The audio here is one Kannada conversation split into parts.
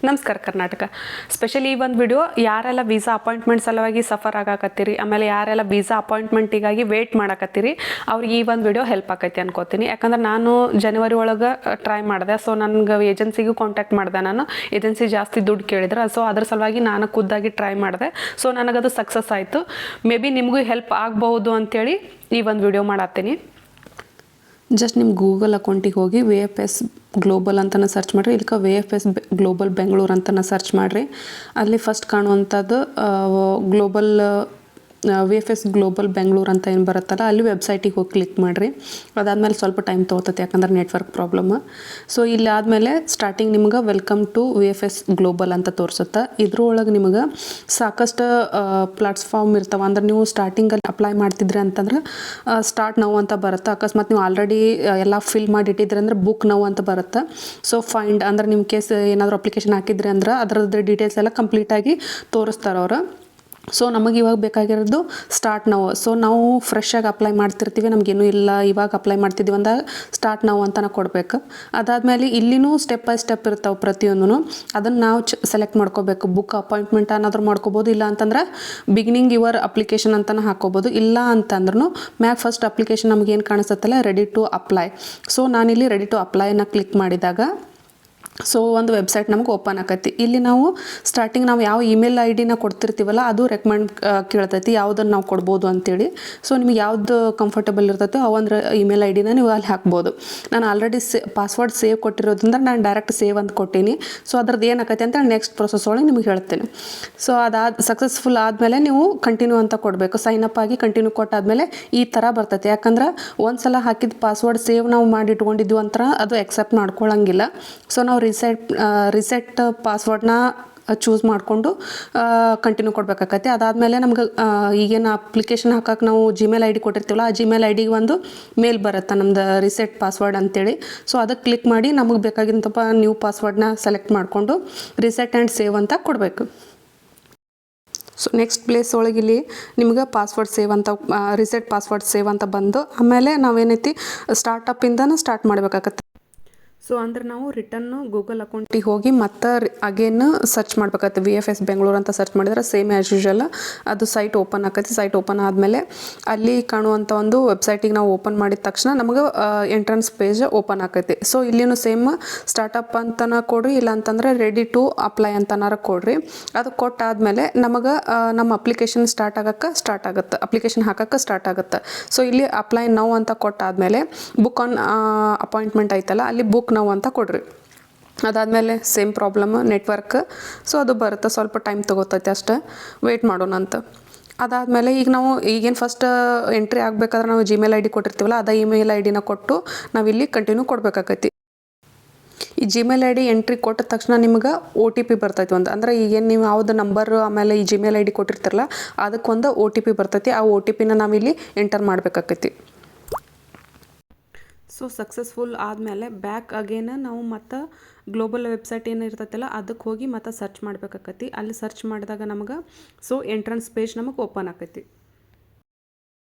ನಮಸ್ಕಾರ ಕರ್ನಾಟಕ. ಸ್ಪೆಷಲಿ ಈ ಒಂದು ವಿಡಿಯೋ ಯಾರೆಲ್ಲ ವೀಸಾ ಅಪಾಯಿಂಟ್ಮೆಂಟ್ ಸಲುವಾಗಿ ಸಫರ್ ಆಗಾಕತ್ತೀರಿ, ಆಮೇಲೆ ಯಾರೆಲ್ಲ ವೀಸಾ ಅಪಾಯಿಂಟ್ಮೆಂಟಿಗಾಗಿ ವೇಟ್ ಮಾಡಾಕತ್ತೀರಿ ಅವ್ರಿಗೆ ಈ ಒಂದು ವಿಡಿಯೋ ಹೆಲ್ಪ್ ಆಕೈತಿ ಅನ್ಕೋತೀನಿ. ಯಾಕಂದ್ರೆ ನಾನು ಜನವರಿ ಒಳಗೆ ಟ್ರೈ ಮಾಡಿದೆ. ಸೊ ನನಗೆ ಏಜೆನ್ಸಿಗೂ ಕಾಂಟ್ಯಾಕ್ಟ್ ಮಾಡಿದೆ. ನಾನು ಏಜೆನ್ಸಿ ಜಾಸ್ತಿ ದುಡ್ಡು ಕೇಳಿದ್ರೆ, ಸೊ ಅದ್ರ ಸಲುವಾಗಿ ನಾನು ಖುದ್ದಾಗಿ ಟ್ರೈ ಮಾಡಿದೆ. ಸೊ ನನಗದು ಸಕ್ಸಸ್ ಆಯಿತು. ಮೇ ಬಿ ನಿಮಗೂ ಹೆಲ್ಪ್ ಆಗ್ಬೋದು ಅಂಥೇಳಿ ಈ ಒಂದು ವಿಡಿಯೋ ಮಾಡತ್ತೀನಿ. ಜಸ್ಟ್ ನಿಮ್ಮ ಗೂಗಲ್ ಅಕೌಂಟಿಗೆ ಹೋಗಿ VFS ಗ್ಲೋಬಲ್ ಅಂತಲೇ ಸರ್ಚ್ ಮಾಡಿರಿ. ಇದಕ್ಕೆ VFS ಗ್ಲೋಬಲ್ ಬೆಂಗಳೂರು ಅಂತಲೇ ಸರ್ಚ್ ಮಾಡಿರಿ. ಅಲ್ಲಿ ಫಸ್ಟ್ ಕಾಣುವಂಥದ್ದು ಗ್ಲೋಬಲ್ VFS ಗ್ಲೋಬಲ್ ಬೆಂಗಳೂರು ಅಂತ ಏನು ಬರುತ್ತಲ್ಲ, ಅಲ್ಲಿ ವೆಬ್ಸೈಟಿಗೆ ಹೋಗಿ ಕ್ಲಿಕ್ ಮಾಡಿರಿ. ಅದಾದಮೇಲೆ ಸ್ವಲ್ಪ ಟೈಮ್ ತೊಗೊತೈತೆ, ಯಾಕಂದ್ರೆ ನೆಟ್ವರ್ಕ್ ಪ್ರಾಬ್ಲಮ್. ಸೊ ಇಲ್ಲಿ ಆದಮೇಲೆ ಸ್ಟಾರ್ಟಿಂಗ್ ನಿಮ್ಗೆ ವೆಲ್ಕಮ್ ಟು VFS ಗ್ಲೋಬಲ್ ಅಂತ ತೋರಿಸುತ್ತೆ. ಇದ್ರೊಳಗೆ ನಿಮ್ಗೆ ಸಾಕಷ್ಟು ಪ್ಲಾಟ್ಫಾರ್ಮ್ ಇರ್ತಾವೆ. ಅಂದ್ರೆ ನೀವು ಸ್ಟಾರ್ಟಿಂಗಲ್ಲಿ ಅಪ್ಲೈ ಮಾಡ್ತಿದ್ರಿ ಅಂತಂದ್ರೆ ಸ್ಟಾರ್ಟ್ ನೌ ಅಂತ ಬರುತ್ತೆ. ಅಕಸ್ಮಾತ್ ನೀವು ಆಲ್ರೆಡಿ ಎಲ್ಲ ಫಿಲ್ ಮಾಡಿ ಇಟ್ಟಿದ್ರಿ ಅಂದ್ರೆ ಬುಕ್ ನೌ ಅಂತ ಬರುತ್ತೆ. ಸೊ ಫೈಂಡ್ ಅಂದ್ರೆ ನಿಮ್ಮ ಕೇಸ್ ಏನಾದರೂ ಅಪ್ಲಿಕೇಶನ್ ಹಾಕಿದ್ರಿ ಅಂದ್ರೆ ಅದರದ್ದು ಡೀಟೇಲ್ಸ್ ಎಲ್ಲ ಕಂಪ್ಲೀಟಾಗಿ ತೋರಿಸ್ತಾರೆ ಅವರು. ಸೊ ನಮಗೆ ಇವಾಗ ಬೇಕಾಗಿರೋದು ಸ್ಟಾರ್ಟ್ ನಾವು. ಸೊ ನಾವು ಫ್ರೆಶ್ಶಾಗಿ ಅಪ್ಲೈ ಮಾಡ್ತಿರ್ತೀವಿ, ನಮಗೇನೂ ಇಲ್ಲ ಇವಾಗ ಅಪ್ಲೈ ಮಾಡ್ತಿದ್ದೀವಿ ಅಂದಾಗ ಸ್ಟಾರ್ಟ್ ನಾವು ಅಂತಲೇ ಕೊಡಬೇಕು. ಅದಾದಮೇಲೆ ಇಲ್ಲಿನೂ ಸ್ಟೆಪ್ ಬೈ ಸ್ಟೆಪ್ ಇರ್ತಾವೆ ಪ್ರತಿಯೊಂದೂ. ಅದನ್ನು ನಾವು ಸೆಲೆಕ್ಟ್ ಮಾಡ್ಕೋಬೇಕು. ಬುಕ್ ಅಪಾಯಿಂಟ್ಮೆಂಟ್ ಅನ್ನೋದ್ರು ಮಾಡ್ಕೋಬೋದು, ಇಲ್ಲ ಅಂತಂದ್ರೆ ಬಿಗಿನಿಂಗ್ ಯುವರ್ ಅಪ್ಲಿಕೇಶನ್ ಅಂತಲೇ ಹಾಕೋಬೋದು. ಇಲ್ಲ ಅಂತಂದ್ರೂ ಮ್ಯಾಗ ಫಸ್ಟ್ ಅಪ್ಲಿಕೇಶನ್ ನಮಗೇನು ಕಾಣಿಸುತ್ತಲ್ಲ, ರೆಡಿ ಟು ಅಪ್ಲೈ. ಸೊ ನಾನಿಲ್ಲಿ ರೆಡಿ ಟು ಅಪ್ಲೈನ ಕ್ಲಿಕ್ ಮಾಡಿದಾಗ ಸೊ ಒಂದು ವೆಬ್ಸೈಟ್ ನಮಗೆ ಓಪನ್ ಆಕೈತಿ. ಇಲ್ಲಿ ನಾವು ಸ್ಟಾರ್ಟಿಂಗ್ ನಾವು ಯಾವ ಇಮೇಲ್ ID ಕೊಡ್ತಿರ್ತೀವಲ್ಲ ಅದು ರೆಕಮೆಂಡ್ ಕೇಳ್ತೈತಿ, ಯಾವುದನ್ನು ನಾವು ಕೊಡ್ಬೋದು ಅಂತೇಳಿ. ಸೊ ನಿಮ್ಗೆ ಯಾವ್ದು ಕಂಫರ್ಟಬಲ್ ಇರ್ತೈತೋ ಆ ಒಂದು ಇಮೇಲ್ ID ನೀವು ಅಲ್ಲಿ ಹಾಕ್ಬೋದು. ನಾನು ಆಲ್ರೆಡಿ ಪಾಸ್ವರ್ಡ್ ಸೇವ್ ಕೊಟ್ಟಿರೋದ್ರಿಂದ ನಾನು ಡೈರೆಕ್ಟ್ ಸೇವ್ ಅಂತ ಕೊಟ್ಟೀನಿ. ಸೊ ಅದ್ರದ್ದು ಏನಾಕೈತಿ ಅಂತ ನೆಕ್ಸ್ಟ್ ಪ್ರೊಸೆಸ್ ಒಳಗೆ ನಿಮ್ಗೆ ಹೇಳ್ತೇನೆ. ಸೊ ಅದಾದ ಸಕ್ಸಸ್ಫುಲ್ ಆದಮೇಲೆ ನೀವು ಕಂಟಿನ್ಯೂ ಅಂತ ಕೊಡಬೇಕು. ಸೈನ್ ಅಪ್ ಆಗಿ ಕಂಟಿನ್ಯೂ ಕೊಟ್ಟಾದಮೇಲೆ ಈ ಥರ ಬರ್ತೈತೆ. ಯಾಕಂದ್ರೆ ಒಂದು ಸಲ ಹಾಕಿದ ಪಾಸ್ವರ್ಡ್ ಸೇವ್ ನಾವು ಮಾಡಿ ಇಟ್ಕೊಂಡಿದ್ವಿ ಅಂತ ಅದು ಎಕ್ಸೆಪ್ಟ್ ಮಾಡ್ಕೊಳ್ಳೋಂಗಿಲ್ಲ. ಸೊ ನಾವು ರಿಸೆಟ್ ಪಾಸ್ವರ್ಡ್ನ ಚೂಸ್ ಮಾಡಿಕೊಂಡು ಕಂಟಿನ್ಯೂ ಕೊಡಬೇಕಾಗತ್ತೆ. ಅದಾದಮೇಲೆ ನಮ್ಗೆ ಈಗೇನು ಅಪ್ಲಿಕೇಶನ್ ಹಾಕಕ್ಕೆ ನಾವು Gmail ID ಕೊಟ್ಟಿರ್ತೀವಲ್ಲ, ಆ Gmail IDಗೆ ಒಂದು ಮೇಲ್ ಬರುತ್ತೆ ನಮ್ದು ರಿಸೆಟ್ ಪಾಸ್ವರ್ಡ್ ಅಂತೇಳಿ. ಸೊ ಅದಕ್ಕೆ ಕ್ಲಿಕ್ ಮಾಡಿ ನಮಗೆ ಬೇಕಾಗಿದ್ದಪ್ಪ ನ್ಯೂ ಪಾಸ್ವರ್ಡ್ನ ಸೆಲೆಕ್ಟ್ ಮಾಡಿಕೊಂಡು ರಿಸೆಟ್ ಆ್ಯಂಡ್ ಸೇವ್ ಅಂತ ಕೊಡಬೇಕು. ಸೊ ನೆಕ್ಸ್ಟ್ ಪ್ಲೇಸ್ ಒಳಗಿಲ್ಲಿ ನಿಮ್ಗೆ ಪಾಸ್ವರ್ಡ್ ಸೇವ್ ಅಂತ ರಿಸೆಟ್ ಪಾಸ್ವರ್ಡ್ ಸೇವ್ ಅಂತ ಬಂದು ಆಮೇಲೆ ನಾವೇನೈತಿ ಸ್ಟಾರ್ಟಪ್ಪಿಂದನೂ ಸ್ಟಾರ್ಟ್ ಮಾಡಬೇಕಾಗತ್ತೆ. ಸೊ ಅಂದ್ರೆ ನಾವು ರಿಟರ್ನು ಗೂಗಲ್ ಅಕೌಂಟಿಗೆ ಹೋಗಿ ಮತ್ತೆ ಅಗೇನ್ ಸರ್ಚ್ ಮಾಡ್ಬೇಕಾಗತ್ತೆ. VFS ಬೆಂಗಳೂರು ಅಂತ ಸರ್ಚ್ ಮಾಡಿದ್ರೆ ಸೇಮ್ ಆ್ಯಸ್ ಯೂಶುವಲ್ ಅದು ಸೈಟ್ ಓಪನ್ ಆಕೈತಿ. ಸೈಟ್ ಓಪನ್ ಆದಮೇಲೆ ಅಲ್ಲಿ ಕಾಣುವಂಥ ಒಂದು ವೆಬ್ಸೈಟಿಗೆ ನಾವು ಓಪನ್ ಮಾಡಿದ ತಕ್ಷಣ ನಮಗೆ ಎಂಟ್ರೆನ್ಸ್ ಪೇಜ್ ಓಪನ್ ಆಕೈತಿ. ಸೊ ಇಲ್ಲಿನೂ ಸೇಮ್ ಸ್ಟಾರ್ಟಪ್ ಅಂತನ ಕೊಡ್ರಿ, ಇಲ್ಲ ಅಂತಂದ್ರೆ ರೆಡಿ ಟು ಅಪ್ಲೈ ಅಂತನಾರ ಕೊಡ್ರಿ. ಅದು ಕೊಟ್ಟಾದಮೇಲೆ ನಮಗೆ ನಮ್ಮ ಅಪ್ಲಿಕೇಶನ್ ಸ್ಟಾರ್ಟ್ ಆಗುತ್ತೆ, ಅಪ್ಲಿಕೇಶನ್ ಹಾಕಕ್ಕೆ ಸ್ಟಾರ್ಟ್ ಆಗುತ್ತೆ. ಸೊ ಇಲ್ಲಿ ಅಪ್ಲೈ ನೌ ಅಂತ ಕೊಟ್ಟಾದಮೇಲೆ ಬುಕ್ ಆನ್ ಅಪಾಯಿಂಟ್ಮೆಂಟ್ ಐತಲ್ಲ, ಅಲ್ಲಿ ಬುಕ್ ನೌ ಅಂತ ಕೊಡ್ರಿ. ಅದಾದಮೇಲೆ ಸೇಮ್ ಪ್ರಾಬ್ಲಮ್ ನೆಟ್ವರ್ಕ್. ಸೊ ಅದು ಬರುತ್ತೆ, ಸ್ವಲ್ಪ ಟೈಮ್ ತೊಗೋತೈತೆ ಅಷ್ಟೇ, ವೆಯ್ಟ್ ಮಾಡೋಣ ಅಂತ. ಅದಾದಮೇಲೆ ಈಗ ನಾವು ಈಗೇನು ಫಸ್ಟ್ ಎಂಟ್ರಿ ಆಗಬೇಕಾದ್ರೆ ನಾವು Gmail ID ಕೊಟ್ಟಿರ್ತೀವಲ್ಲ, ಅದೇ ಇಮೇಲ್ ID ಕೊಟ್ಟು ನಾವಿಲ್ಲಿ ಕಂಟಿನ್ಯೂ ಕೊಡಬೇಕಾಗೈತಿ. ಈ Gmail ID ಎಂಟ್ರಿ ಕೊಟ್ಟ ತಕ್ಷಣ ನಿಮ್ಗೆ OTP ಬರ್ತೈತಿ ಒಂದು. ಅಂದ್ರೆ ಈಗೇನು ನೀವು ಯಾವ್ದು ನಂಬರ್ ಆಮೇಲೆ ಈ Gmail ID ಕೊಟ್ಟಿರ್ತಿರಲ್ಲ ಅದಕ್ಕೊಂದು OTP ಬರ್ತೈತಿ. ಆ OTPನ ನಾವಿಲ್ಲಿ ಎಂಟರ್ ಮಾಡಬೇಕಾಗೈತಿ. ಸೊ ಸಕ್ಸಸ್ಫುಲ್ ಆದಮೇಲೆ ಬ್ಯಾಕ್ ಅಗೇನ್ ನಾವು ಮತ್ತು ಗ್ಲೋಬಲ್ ವೆಬ್ಸೈಟ್ ಏನು ಇರ್ತೈತಲ್ಲ ಅದಕ್ಕೆ ಹೋಗಿ ಮತ್ತು ಸರ್ಚ್ ಮಾಡಬೇಕಾಗೈತಿ. ಅಲ್ಲಿ ಸರ್ಚ್ ಮಾಡಿದಾಗ ನಮಗೆ ಸೊ ಎಂಟ್ರೆನ್ಸ್ ಪೇಜ್ ನಮಗೆ ಓಪನ್ ಆಕೈತಿ.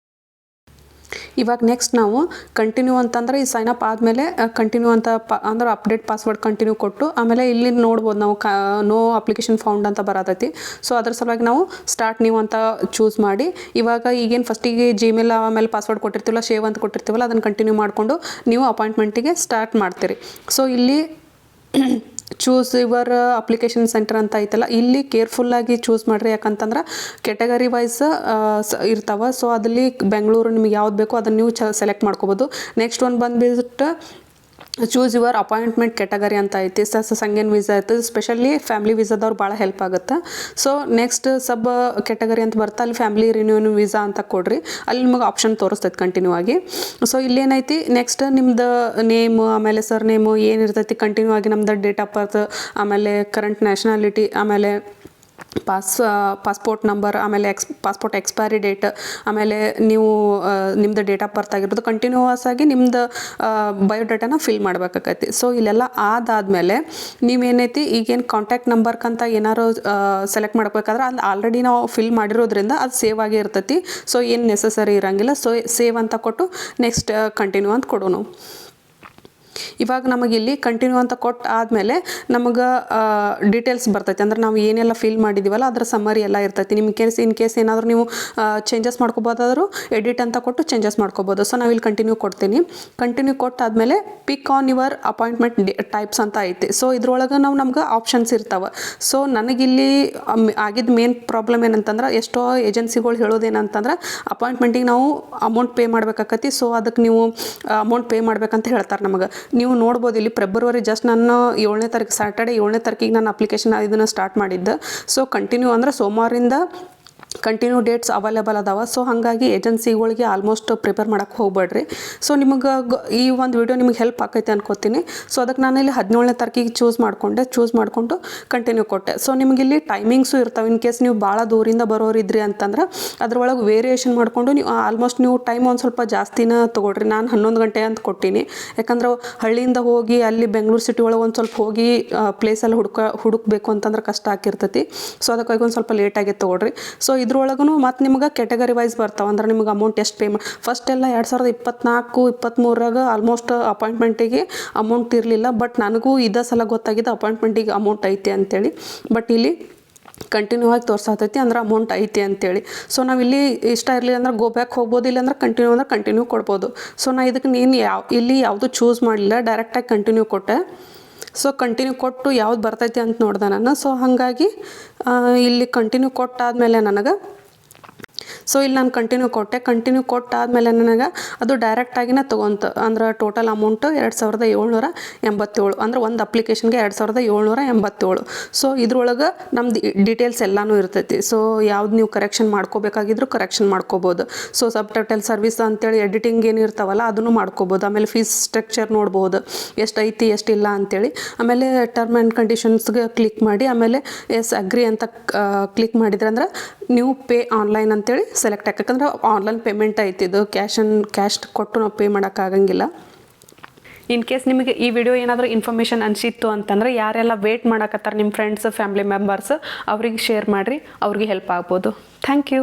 ಇವಾಗ ನೆಕ್ಸ್ಟ್ ನಾವು ಕಂಟಿನ್ಯೂ ಅಂತಂದ್ರೆ ಈ ಸೈನ್ ಅಪ್ ಆದಮೇಲೆ ಕಂಟಿನ್ಯೂ ಅಂತ ಅಂದ್ರೆ ಅಪ್ಡೇಟ್ ಪಾಸ್ವರ್ಡ್ ಕಂಟಿನ್ಯೂ ಕೊಟ್ಟು ಆಮೇಲೆ ಇಲ್ಲಿ ನೋಡ್ಬೋದು ನಾವು ನೋ ಅಪ್ಲಿಕೇಶನ್ ಫೌಂಡ್ ಅಂತ ಬರತೈತಿ. ಸೊ ಅದ್ರ ಸಲುವಾಗಿ ನಾವು ಸ್ಟಾರ್ಟ್ ನ್ಯೂ ಅಂತ ಚೂಸ್ ಮಾಡಿ ಇವಾಗ ಈಗೇನು ಫಸ್ಟಿಗೆ Gmail ಆಮೇಲೆ ಪಾಸ್ವರ್ಡ್ ಕೊಟ್ಟಿರ್ತೀವಲ್ಲ, ಸೇವ್ ಅಂತ ಕೊಟ್ಟಿರ್ತೀವಲ್ಲ, ಅದನ್ನು ಕಂಟಿನ್ಯೂ ಮಾಡಿಕೊಂಡು ನೀವು ಅಪಾಯಿಂಟ್ಮೆಂಟಿಗೆ ಸ್ಟಾರ್ಟ್ ಮಾಡ್ತೀರಿ. ಸೊ ಇಲ್ಲಿ ಚೂಸ್ ಯುವರ್ ಅಪ್ಲಿಕೇಶನ್ ಸೆಂಟರ್ ಅಂತ ಐತಲ್ಲ, ಇಲ್ಲಿ ಕೇರ್ಫುಲ್ಲಾಗಿ ಚೂಸ್ ಮಾಡಿರಿ. ಯಾಕಂತಂದ್ರೆ ಕೆಟಗರಿ ವೈಸ್ ಇರ್ತಾವೆ. ಸೊ ಅದಲ್ಲಿ ಬೆಂಗಳೂರು ನಿಮಗೆ ಯಾವ್ದು ಬೇಕೋ ಅದನ್ನು ನೀವು ಸೆಲೆಕ್ಟ್ ಮಾಡ್ಕೋಬೋದು. ನೆಕ್ಸ್ಟ್ ಒಂದು ಬಂದುಬಿಟ್ಟು ಚೂಸ್ ಯುವರ್ ಅಪಾಯಿಂಟ್ಮೆಂಟ್ ಕೆಟಗರಿ ಅಂತ ಐತಿ. ಸಂಗೇನ್ ವೀಸಾ ಐತೆ, ಸ್ಪೆಷಲಿ ಫ್ಯಾಮಿಲಿ ವೀಸಾದವ್ರು ಭಾಳ ಹೆಲ್ಪ್ ಆಗುತ್ತೆ. ಸೊ ನೆಕ್ಸ್ಟ್ ಸಬ್ ಕೆಟಗರಿ ಅಂತ ಬರ್ತಾ ಅಲ್ಲಿ ಫ್ಯಾಮಿಲಿ ರಿನ್ಯೂನ್ ವೀಸಾ ಅಂತ ಕೊಡ್ರಿ. ಅಲ್ಲಿ ನಿಮಗೆ ಆಪ್ಷನ್ ತೋರಿಸ್ತೈತೆ ಕಂಟಿನ್ಯೂ ಆಗಿ. ಸೊ ಇಲ್ಲೇನೈತಿ ನೆಕ್ಸ್ಟ್ ನಿಮ್ದು ನೇಮು ಆಮೇಲೆ ಸರ್ ನೇಮು ಏನಿರ್ತೈತಿ ಕಂಟಿನ್ಯೂ ಆಗಿ ನಮ್ದು ಡೇಟ್ ಆಫ್ ಬರ್ತ್ ಆಮೇಲೆ ಕರೆಂಟ್ ನ್ಯಾಷನಾಲಿಟಿ ಆಮೇಲೆ ಪಾಸ್ಪೋರ್ಟ್ ನಂಬರ್ ಆಮೇಲೆ ಪಾಸ್ಪೋರ್ಟ್ ಎಕ್ಸ್ಪೈರಿ ಡೇಟ್ ಆಮೇಲೆ ನೀವು ನಿಮ್ಮದು ಡೇಟ್ ಆಫ್ ಬರ್ತ್ ಆಗಿರ್ಬೋದು ಕಂಟಿನ್ಯೂಸ್ ಆಗಿ ನಿಮ್ಮದು ಬಯೋಡೇಟಾನ ಫಿಲ್ ಮಾಡಬೇಕಾಗೈತಿ. ಸೊ ಇಲ್ಲೆಲ್ಲ ಆದಾದಮೇಲೆ ನೀವೇನೈತಿ ಈಗೇನು ಕಾಂಟ್ಯಾಕ್ಟ್ ನಂಬರ್ಕಂತ ಏನಾರು ಸೆಲೆಕ್ಟ್ ಮಾಡ್ಬೇಕಾದ್ರೆ ಅಲ್ಲಿ ಆಲ್ರೆಡಿ ನಾವು ಫಿಲ್ ಮಾಡಿರೋದ್ರಿಂದ ಅದು ಸೇವ್ ಆಗಿ ಇರ್ತೈತಿ. ಸೊ ಏನು ನೆಸಸರಿ ಇರೋಂಗಿಲ್ಲ. ಸೊ ಸೇವ್ ಅಂತ ಕೊಟ್ಟು ನೆಕ್ಸ್ಟ್ ಕಂಟಿನ್ಯೂ ಅಂತ ಕೊಡೋಣ. ಇವಾಗ ನಮಗೆ ಇಲ್ಲಿ ಕಂಟಿನ್ಯೂ ಅಂತ ಕೊಟ್ಟು ಆದಮೇಲೆ ನಮಗೆ ಡೀಟೇಲ್ಸ್ ಬರ್ತೈತೆ. ಅಂದ್ರೆ ನಾವು ಏನೆಲ್ಲ ಫಿಲ್ ಮಾಡಿದ್ದೀವಲ್ಲ ಅದರ ಸಮ್ಮರಿ ಎಲ್ಲ ಇರ್ತೈತಿ. ನಿಮ್ಮ ಇನ್ ಕೇಸ್ ಏನಾದರೂ ನೀವು ಚೇಂಜಸ್ ಮಾಡ್ಕೋಬೋದಾದರೂ ಎಡಿಟ್ ಅಂತ ಕೊಟ್ಟು ಚೇಂಜಸ್ ಮಾಡ್ಕೋಬೋದು. ಸೊ ನಾವಿಲ್ಲಿ ಕಂಟಿನ್ಯೂ ಕೊಡ್ತೀನಿ. ಕಂಟಿನ್ಯೂ ಕೊಟ್ಟಾದಮೇಲೆ pick on your appointment types ಅಂತ ಐತಿ. ಸೊ ಇದ್ರೊಳಗೆ ನಮ್ಗೆ ಆಪ್ಷನ್ಸ್ ಇರ್ತಾವೆ. ಸೊ ನನಗಿಲ್ಲಿ ಆಗಿದ್ದ ಮೇನ್ ಪ್ರಾಬ್ಲಮ್ ಏನಂತಂದ್ರೆ ಎಷ್ಟೋ ಏಜೆನ್ಸಿಗಳು ಹೇಳೋದೇನಂತಂದ್ರೆ ಅಪಾಯಿಂಟ್ಮೆಂಟಿಗೆ ನಾವು ಅಮೌಂಟ್ ಪೇ ಮಾಡ್ಬೇಕಾಕತಿ. ಸೊ ಅದಕ್ಕೆ ನೀವು ಅಮೌಂಟ್ ಪೇ ಮಾಡ್ಬೇಕಂತ ಹೇಳ್ತಾರೆ ನಮಗೆ. ನೀವು ನೋಡ್ಬೋದು ಇಲ್ಲಿ ಫೆಬ್ರವರಿ ಜಸ್ಟ್ ನಾನು 7ನೇ ತಾರೀಕು ಸ್ಯಾಟರ್ಡೆ 7ನೇ ತಾರೀಕಿಗೆ ನಾನು ಅಪ್ಲಿಕೇಶನ್ ಇದನ್ನು ಸ್ಟಾರ್ಟ್ ಮಾಡಿದ್ದೆ. ಸೊ ಕಂಟಿನ್ಯೂ ಅಂದರೆ ಸೋಮವಾರದಿಂದ ಕಂಟಿನ್ಯೂ ಡೇಟ್ಸ್ ಅವೈಲೇಬಲ್ ಅದಾವೆ. ಸೊ ಹಾಗಾಗಿ ಏಜೆನ್ಸಿಗಳಿಗೆ ಆಲ್ಮೋಸ್ಟ್ ಪ್ರಿಪೇರ್ ಮಾಡೋಕ್ಕೆ ಹೋಗ್ಬೇಡ್ರಿ. ಸೊ ನಿಮಗೆ ಈ ಒಂದು ವಿಡಿಯೋ ನಿಮಗೆ ಹೆಲ್ಪ್ ಆಕೈತೆ ಅನ್ಕೋತೀನಿ. ಸೊ ಅದಕ್ಕೆ ನಾನು ಇಲ್ಲಿ 17ನೇ ತಾರೀಕಿಗೆ ಚೂಸ್ ಮಾಡಿಕೊಂಡು ಕಂಟಿನ್ಯೂ ಕೊಟ್ಟೆ. ಸೊ ನಿಮಗೆ ಇಲ್ಲಿ ಟೈಮಿಂಗ್ಸು ಇರ್ತಾವೆ. ಇನ್ ಕೇಸ್ ನೀವು ಭಾಳ ದೂರಿಂದ ಬರೋರಿದ್ರಿ ಅಂತಂದ್ರೆ ಅದ್ರೊಳಗೆ ವೇರಿಯೇಷನ್ ಮಾಡಿಕೊಂಡು ನೀವು ಆಲ್ಮೋಸ್ಟ್ ನೀವು ಟೈಮ್ ಒಂದು ಸ್ವಲ್ಪ ಜಾಸ್ತಿನ ತೊಗೊಳ್ರಿ. ನಾನು 11 ಗಂಟೆ ಅಂತ ಕೊಟ್ಟೀನಿ. ಯಾಕಂದ್ರೆ ಹಳ್ಳಿಯಿಂದ ಹೋಗಿ ಅಲ್ಲಿ ಬೆಂಗಳೂರು ಸಿಟಿ ಒಳಗೆ ಒಂದು ಸ್ವಲ್ಪ ಹೋಗಿ ಪ್ಲೇಸಲ್ಲಿ ಹುಡುಕಬೇಕು ಅಂತಂದ್ರೆ ಕಷ್ಟ ಆಗಿರ್ತೈತಿ. ಸೊ ಅದಕ್ಕಾಗಿ ಒಂದು ಸ್ವಲ್ಪ ಲೇಟಾಗಿ ತೊಗೊಳ್ರಿ. ಸೊ ಇದ್ರೊಳಗೂ ಮತ್ತು ನಿಮ್ಗೆ ಕ್ಯಾಟಗರಿ ವೈಸ್ ಬರ್ತಾವೆ. ಅಂದ್ರೆ ನಿಮ್ಗೆ ಅಮೌಂಟ್ ಎಷ್ಟು ಪೇ ಫಸ್ಟ್ ಎಲ್ಲ 2024-23 ಆಲ್ಮೋಸ್ಟ್ ಅಪಾಯಿಂಟ್ಮೆಂಟಿಗೆ ಅಮೌಂಟ್ ಇರಲಿಲ್ಲ. ಬಟ್ ನನಗೂ ಇದೇ ಸಲ ಗೊತ್ತಾಗಿದೆ ಅಪಾಯಿಂಟ್ಮೆಂಟಿಗೆ ಅಮೌಂಟ್ ಐತೆ ಅಂತೇಳಿ. ಬಟ್ ಇಲ್ಲಿ ಕಂಟಿನ್ಯೂ ಆಗಿ ತೋರ್ಸಾತೈತಿ ಅಂದ್ರೆ ಅಮೌಂಟ್ ಐತಿ ಅಂತೇಳಿ. ಸೊ ನಾವಿಲ್ಲಿ ಇಷ್ಟ ಇರಲಿಲ್ಲ ಅಂದ್ರೆ ಗೋ ಬ್ಯಾಕ್ ಹೋಗ್ಬೋದು, ಇಲ್ಲಾಂದ್ರೆ ಕಂಟಿನ್ಯೂ ಕೊಡ್ಬೋದು. ಸೊ ನಾ ಇದಕ್ಕೆ ಇಲ್ಲಿ ಯಾವುದು ಚೂಸ್ ಮಾಡಲಿಲ್ಲ, ಡೈರೆಕ್ಟಾಗಿ ಕಂಟಿನ್ಯೂ ಕೊಟ್ಟೆ. ಸೊ ಕಂಟಿನ್ಯೂ ಕೊಟ್ಟು ಯಾವ್ದು ಬರ್ತೈತಿ ಅಂತ ನೋಡ್ದೆ ನಾನು. ಸೊ ಹಾಗಾಗಿ ಇಲ್ಲಿ ಕಂಟಿನ್ಯೂ ಕೊಟ್ಟಾದಮೇಲೆ ನನಗೆ ಇಲ್ಲಿ ನಾನು ಕಂಟಿನ್ಯೂ ಕೊಟ್ಟಾದಮೇಲೆ ನನಗೆ ಅದು ಡೈರೆಕ್ಟಾಗಿನೇ ತೊಗೊಂತ. ಅಂದ್ರೆ ಟೋಟಲ್ ಅಮೌಂಟು 2787 ಅಂದ್ರೆ ಒಂದು ಅಪ್ಲಿಕೇಶನ್ಗೆ 2787. ಸೊ ಇದ್ರೊಳಗೆ ನಮ್ದು ಡೀಟೇಲ್ಸ್ ಎಲ್ಲನೂ ಇರ್ತೈತಿ. ಸೊ ಯಾವ್ದು ನೀವು ಕರೆಕ್ಷನ್ ಮಾಡ್ಕೋಬೇಕಾಗಿದ್ರು ಕರೆಕ್ಷನ್ ಮಾಡ್ಕೋಬೋದು. ಸೊ ಸಬ್ಟೈಟಲ್ ಸರ್ವಿಸ್ ಅಂತೇಳಿ ಎಡಿಟಿಂಗ್ ಏನು ಇರ್ತಾವಲ್ಲ ಅದನ್ನು ಮಾಡ್ಕೋಬೋದು. ಆಮೇಲೆ ಫೀಸ್ ಸ್ಟ್ರಕ್ಚರ್ ನೋಡ್ಬೋದು, ಎಷ್ಟು ಐತಿ ಎಷ್ಟಿಲ್ಲ ಅಂತೇಳಿ. ಆಮೇಲೆ ಟರ್ಮ್ ಆ್ಯಂಡ್ ಕಂಡೀಷನ್ಸ್ಗೆ ಕ್ಲಿಕ್ ಮಾಡಿ ಆಮೇಲೆ ಎಸ್ ಅಗ್ರಿ ಅಂತ ಕ್ಲಿಕ್ ಮಾಡಿದ್ರೆ ಅಂದ್ರೆ ನೀವು ಪೇ ಆನ್ಲೈನ್ ಅಂತೇಳಿ ಸೆಲೆಕ್ಟ್ ಯಾಕಂದ್ರೆ ಆನ್ಲೈನ್ ಪೇಮೆಂಟ್ ಐತಿದ್ದು ಕ್ಯಾಶ್ ಕೊಟ್ಟು ನಾವು ಪೇ ಮಾಡೋಕ್ಕಾಗಂಗಿಲ್ಲ. ಇನ್ ಕೇಸ್ ನಿಮಗೆ ಈ ವಿಡಿಯೋ ಏನಾದರೂ ಇನ್ಫಾರ್ಮೇಷನ್ ಅನಿಸಿತ್ತು ಅಂತಂದರೆ ಯಾರೆಲ್ಲ ವೇಟ್ ಮಾಡಕತ್ತಾರೆ ನಿಮ್ಮ ಫ್ರೆಂಡ್ಸ್ ಫ್ಯಾಮಿಲಿ ಮೆಂಬರ್ಸ್ ಅವ್ರಿಗೆ ಶೇರ್ ಮಾಡಿರಿ, ಅವ್ರಿಗೆ ಹೆಲ್ಪ್ ಆಗ್ಬೋದು. Thank you.